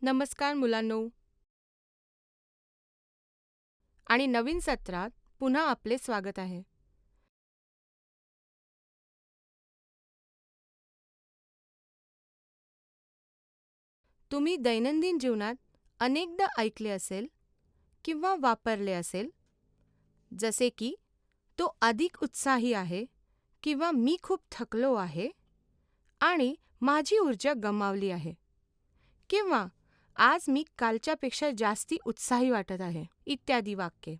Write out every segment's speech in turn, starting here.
नमस्कार मुलांनो. आणि नवीन सत्रात पुन्हा आपले स्वागत आहे. तुम्ही दैनंदिन जीवनात अनेकदा ऐकले असेल किंवा वापरले असेल, जसे की तो अधिक उत्साही आहे किंवा मी खूप थकलो आहे आणि माझी ऊर्जा गमावली आहे किंवा आज मी कालच्यापेक्षा जास्ती उत्साही वाटत आहे, इत्यादी वाक्ये.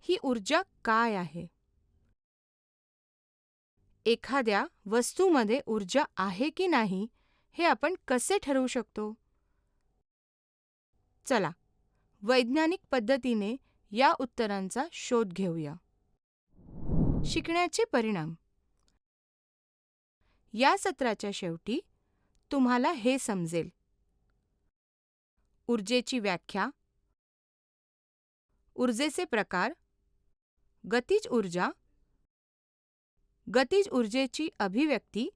ही ऊर्जा काय आहे? एखाद्या वस्तूमध्ये ऊर्जा आहे की नाही हे आपण कसे ठरवू शकतो? चला, वैज्ञानिक पद्धतीने या उत्तरांचा शोध घेऊया. शिकण्याचे परिणाम. या सत्राच्या शेवटी तुम्हाला हे समजेल: ऊर्जेची व्याख्या, ऊर्जेचे प्रकार, गतिज ऊर्जा, गतिज ऊर्जेची अभिव्यक्ती,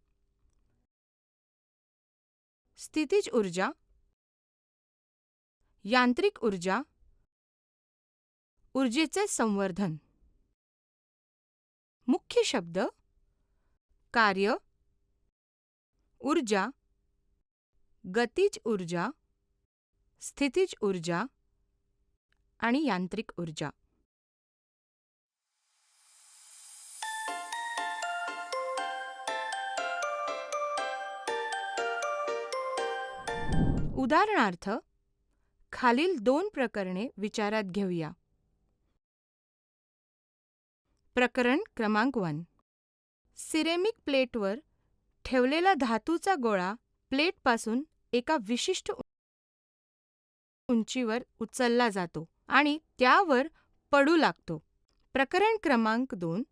स्थितिज ऊर्जा, यांत्रिक ऊर्जा, ऊर्जेचे संवर्धन. मुख्य शब्द: कार्य, ऊर्जा, गतिज ऊर्जा, स्थितिज ऊर्जा आणि यांत्रिक ऊर्जा. उदाहरणार्थ, खालील 2 प्रकरणे विचारात घेऊया. प्रकरण क्रमांक 1. सिरेमिक प्लेटवर ठेवलेला धातूचा गोळा प्लेटपासून एका विशिष्ट उंचीवर उचलला जातो आणि त्यावर पडू लागतो. प्रकरण क्रमांक 2.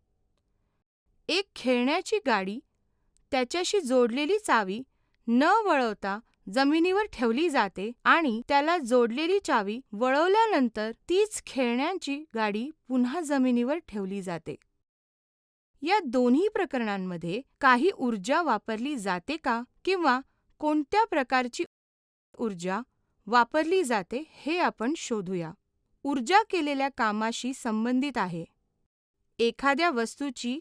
एक खेळण्याची गाडी त्याच्याशी जोडलेली चावी न वळवता जमिनीवर ठेवली जाते आणि त्याला जोडलेली चावी वळवल्यानंतर तीच खेळण्याची गाडी पुन्हा जमिनीवर ठेवली जाते. या दोन्ही प्रकरणांमध्ये काही ऊर्जा वापरली जाते का किंवा कोणत्या प्रकारची ऊर्जा वापरली जाते हे आपण शोधूया. ऊर्जा केलेल्या कामाशी संबंधित आहे. एखाद्या वस्तूची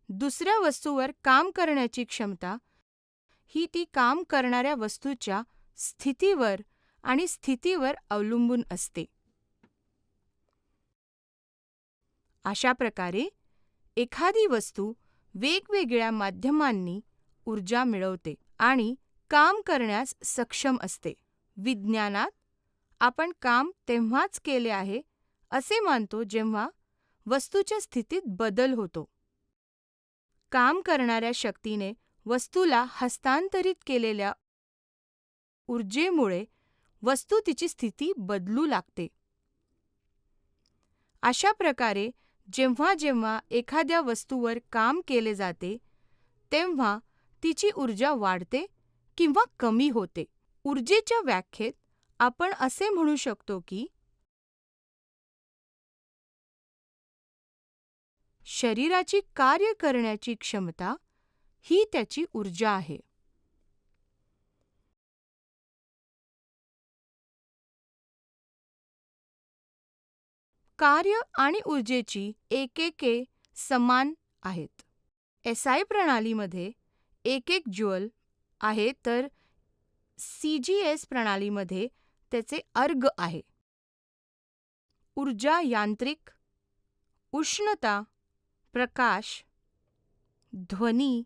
दुसऱ्या वस्तूवर काम करण्याची क्षमता ही ती काम करणाऱ्या वस्तूच्या स्थितीवर आणि स्थितीवर अवलंबून असते. अशा प्रकारे एखादी वस्तू वेगवेगळ्या माध्यमांनी ऊर्जा मिळवते आणि काम करण्यास सक्षम असते. विज्ञानात आपण काम तेव्हाच केले आहे असे मानतो जेव्हा वस्तूच्या स्थितीत बदल होतो. काम करणाऱ्या शक्तीने वस्तूला हस्तांतरित केलेल्या ऊर्जेमुळे वस्तू तिची स्थिती बदलू लागते. अशा प्रकारे जेव्हा जेव्हा एखाद्या वस्तूवर काम केले जाते, तेव्हा तिची ऊर्जा वाढते किंवा कमी होते. ऊर्जेच्या व्याख्येत आपण असे म्हणू शकतो की शरीराची कार्य करण्याची क्षमता ही त्याची ऊर्जा आहे. कार्य आणि ऊर्जेची एकके समान आहेत. SI प्रणालीमध्ये 1 ज्यूल आहे तर CGS प्रणालीमध्ये त्याचे अर्ग आहे. ऊर्जा यांत्रिक, उष्णता, प्रकाश, ध्वनी,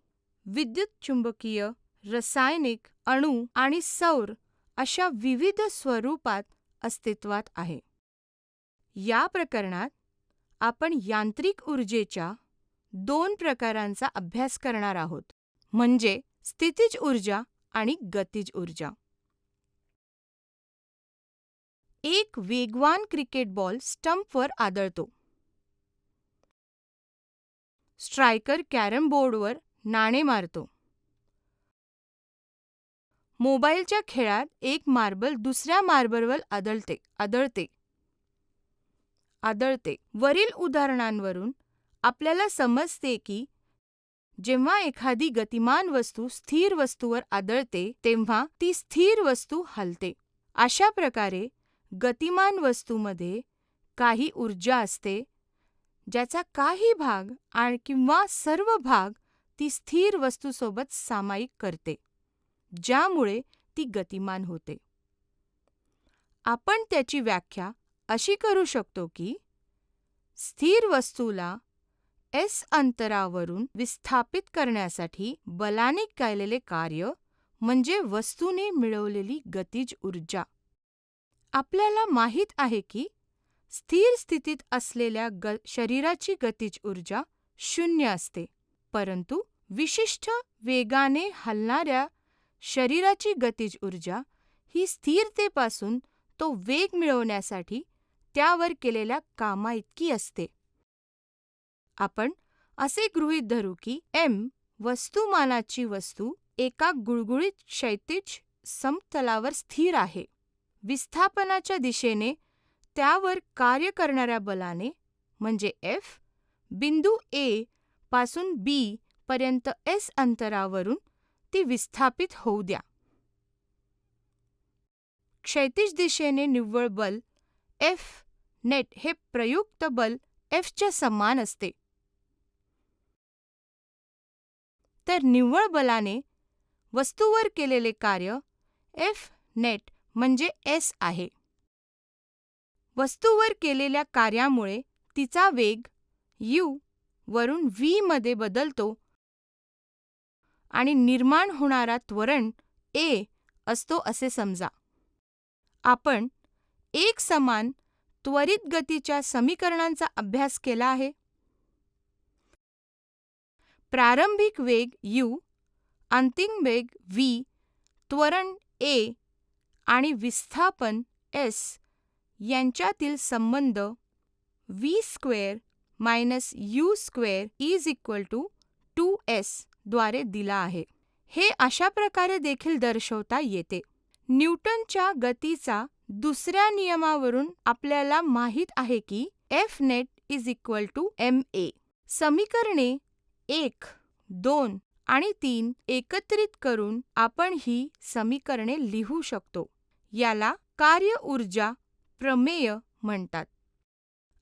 विद्युतचुंबकीय, रासायनिक, अणू आणि सौर अशा विविध स्वरूपात अस्तित्वात आहे. या प्रकरणात आपण यांत्रिक ऊर्जेच्या 2 प्रकारांचा अभ्यास करणार आहोत, म्हणजे स्थितिज ऊर्जा आणि गतिज ऊर्जा. एक वेगवान क्रिकेट बॉल स्टंपवर आदळतो. स्ट्रायकर कॅरम बोर्डवर नाणे मारतो. मोबाईलच्या खेळात एक मार्बल दुसऱ्या मार्बलवर आदळते. वरील उदाहरणांवरून आपल्याला समजते की जेव्हा एखादी गतिमान वस्तू स्थिर वस्तूवर आदळते तेव्हा ती स्थिर वस्तू हलते अशा प्रकारे गतिमान वस्तूमध्ये काही ऊर्जा असते ज्याचा काही भाग किंवा सर्व भाग ती स्थिर वस्तूसोबत सामायिक करते, ज्यामुळे ती गतिमान होते. आपण त्याची व्याख्या अशी करू शकतो की स्थिर वस्तूला s अंतरावरून विस्थापित करण्यासाठी बलाने केलेले कार्य म्हणजे वस्तूने मिळवलेली गतिज ऊर्जा. आपल्याला माहीत आहे की स्थिर स्थितीत असलेल्या शरीराची गतिज ऊर्जा 0 असते, परंतु विशिष्ट वेगाने हलणाऱ्या शरीराची गतिज ऊर्जा ही स्थिरतेपासून तो वेग मिळवण्यासाठी त्यावर केलेल्या कामाइतकी असते. आपण असे गृहीत धरू की m वस्तुमानाची वस्तू एका गुळगुळीत क्षैतिज समतलावर स्थिर आहे. विस्थापनाच्या दिशेने त्यावर कार्य करणाऱ्या बलाने म्हणजे F बिंदू A पासून B पर्यंत s अंतरावरून ती विस्थापित होऊ द्या. क्षैतिज दिशेने निव्वळ बल F नेट हे प्रयुक्त बल F च्या समान असते. तर निव्वळ बलाने वस्तूवर केलेले कार्य F नेट म्हणजे s आहे. वस्तूवर केलेल्या कार्यामुळे तिचा वेग u वरून v मध्ये बदलतो आणि निर्माण होणारा त्वरण a असतो असे समजा. आपण एकसमान त्वरित गतीच्या समीकरणांचा अभ्यास केला आहे. प्रारंभिक वेग u, अंतिम वेग v, त्वरण a आणि विस्थापन s यांच्यातील संबंध v² - u² 2s द्वारे दिला आहे. हे अशा प्रकारे देखील दर्शवता येते. न्यूटनच्या गतीचा दुसऱ्या नियमावरून आपल्याला माहीत आहे की F net ma. समीकरणे 1, 2 आणि 3 एकत्रित करून आपण ही समीकरणे लिहू शकतो. याला कार्य ऊर्जा प्रमेय म्हणतात.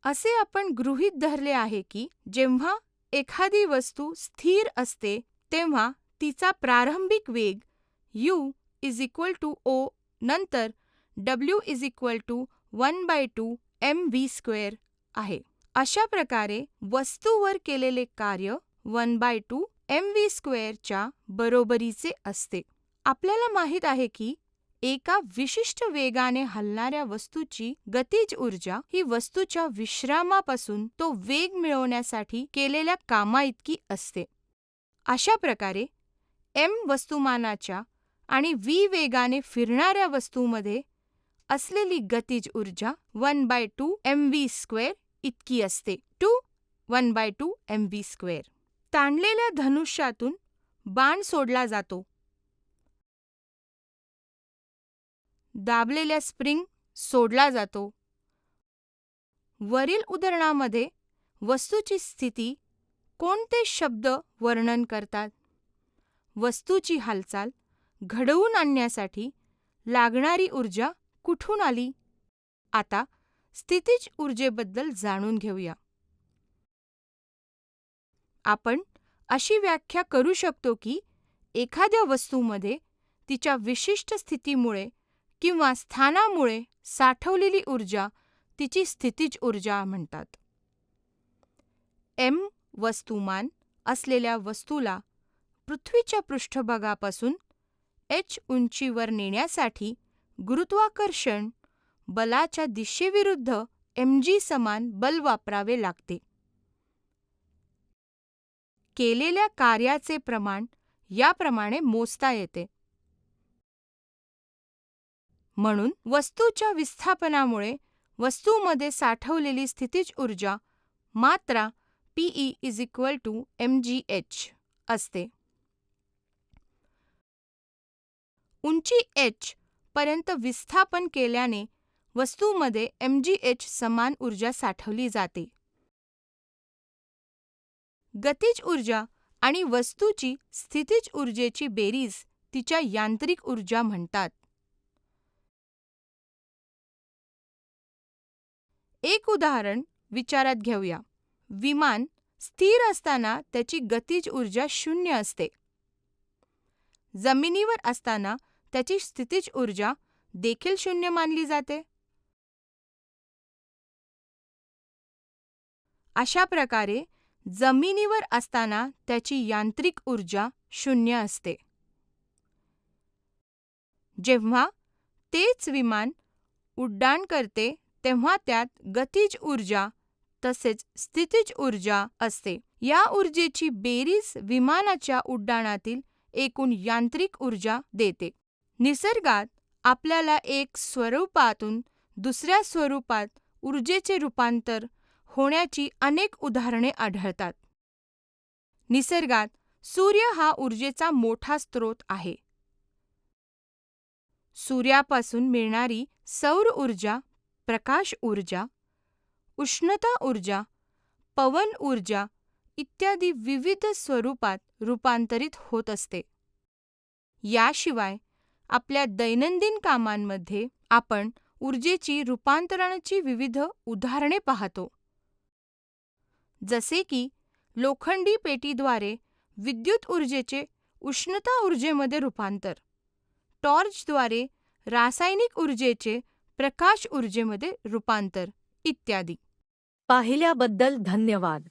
असे आपण गृहीत धरले आहे की जेव्हा एखादी वस्तू स्थिर असते तेव्हा तिचा प्रारंभिक वेग u o नंतर w 1/2 mv² आहे. अशा प्रकारे वस्तूवर केलेले कार्य 1/2 mv² च्या बरोबरीचे असते. आपल्याला माहीत आहे की एका विशिष्ट वेगाने हलणाऱ्या वस्तूची गतिज ऊर्जा ही वस्तूच्या विश्रामापासून तो वेग मिळवण्यासाठी केलेल्या कामाइतकी असते. अशा प्रकारे m वस्तुमानाच्या आणि v वेगाने फिरणाऱ्या वस्तूमध्ये असलेली गतिज ऊर्जा 1/2 mv² इतकी असते. 1/2 mv². ताणलेल्या धनुष्यातून बाण सोडला जातो. दाबलेल्या स्प्रिंग सोडला जातो. वरील उदाहरणामध्ये वस्तूची स्थिती कोणते शब्द वर्णन करतात? वस्तूची हालचाल घडवून आणण्यासाठी लागणारी ऊर्जा कुठून आली? आता स्थितीज ऊर्जेबद्दल जाणून घेऊया. आपण अशी व्याख्या करू शकतो की एखाद्या वस्तूमध्ये तिच्या विशिष्ट स्थितीमुळे किंवा स्थानामुळे साठवलेली ऊर्जा तिची स्थितीज ऊर्जा म्हणतात. m वस्तुमान असलेल्या वस्तूला पृथ्वीच्या पृष्ठभागापासून h उंचीवर नेण्यासाठी गुरुत्वाकर्षण बलाच्या दिशेविरुद्ध mg समान बल वापरावे लागते. केलेल्या कार्याचे प्रमाण याप्रमाणे मोजता येते. म्हणून वस्तूच्या विस्थापनामुळे वस्तूमध्ये साठवलेली स्थितीज ऊर्जा मात्रा Pe mgh असते. उंची h पर्यंत विस्थापन केल्याने वस्तूमध्ये mgh समान ऊर्जा साठवली जाते. गतिज ऊर्जा आणि वस्तूची स्थितीज ऊर्जेची बेरीज तिच्या यांत्रिक ऊर्जा म्हणतात. एक उदाहरण विचारात घेऊया. विमान स्थिर असताना त्याची गतिज ऊर्जा 0 असते. जमिनीवर असताना त्याची स्थितीज ऊर्जा देखील 0 मानली जाते. अशा प्रकारे जमिनीवर असताना त्याची यांत्रिक ऊर्जा 0 असते. जेव्हा तेच विमान उड्डाण करते तेव्हा त्यात गतिज ऊर्जा तसेच स्थितीज ऊर्जा असते. या ऊर्जेची बेरीज विमानाच्या उड्डाणातील एकूण यांत्रिक ऊर्जा देते. निसर्गात आपल्याला एक स्वरूपातून दुसऱ्या स्वरूपात ऊर्जेचे रूपांतर होण्याची अनेक उदाहरणे आढळतात. निसर्गात सूर्य हा ऊर्जेचा मोठा स्रोत आहे. सूर्यापासून मिळणारी सौर ऊर्जा, प्रकाश ऊर्जा, उष्णता ऊर्जा, पवन ऊर्जा इत्यादी विविध स्वरूपात रूपांतरित होत असते. याशिवाय आपल्या दैनंदिन कामांमध्ये आपण ऊर्जेची रूपांतरणाची विविध उदाहरणे पाहतो. जसे की लोखंडी पेटीद्वारे विद्युत ऊर्जेचे उष्णता ऊर्जेमध्ये रूपांतर, टॉर्चद्वारे रासायनिक ऊर्जेचे प्रकाश ऊर्जेमध्ये रूपांतर इत्यादी. पाहिल्याबद्दल धन्यवाद.